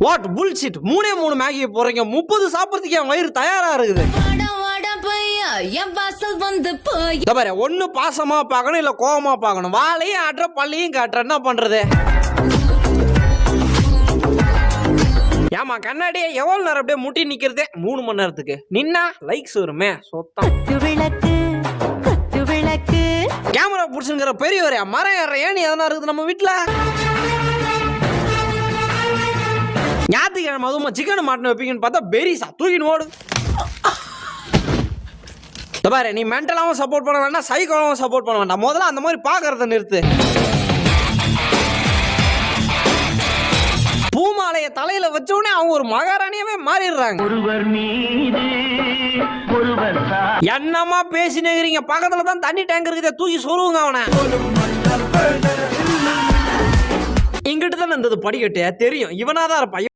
What bullshit 3 Maggi போறீங்க 30 சாப்பிடுறதுக்கு என் வயிறு தயாரா இருக்குது. பாரு ஒண்ணு பாசமா பார்க்கணும் இல்ல கோவமா பார்க்கணும். வாழையும் ஆட்டுற பள்ளியும் காட்டுற என்ன பண்றது? ஏமா கண்ணாடியே எவ்வளவு நேரம் அப்படியே முட்டி நிக்கிறதே 3 மணி நேரத்துக்கு நின்னா லைக்ஸ் வருமே சொத்தம். கேமரா புடிச்சுங்கிற பெரியவரே மரம் ஏற ஏணி எதனா இருக்குது நம்ம வீட்டுல. ஞாயிற்றுக்கிழமை அதுமா சிக்கன் மாட்டின வைப்பீங்கன்னு பார்த்தா பெரிசா தூக்கின்னு ஓடு. பாரு நீ மென்டலாவும் சப்போர்ட் பண்ண வேண்டாம் சைக்கோலாவும் சப்போர்ட் பண்ண வேண்டாம். முதல்ல அந்த மாதிரி பாக்குறத நிறுத்து. பூமாலைய தலையில வச்சோடனே அவங்க ஒரு மகாராணியவே மாறிடுறாங்க. என்னமா பேசினேங்கிறீங்க? பக்கத்துல தான் தண்ணி டேங்க் இருக்குது தூக்கி சொல்லுங்க அவனை. இங்கிட்டு தானே இருந்தது படிக்கட்டு தெரியும் இவனாதான் இருப்பான்.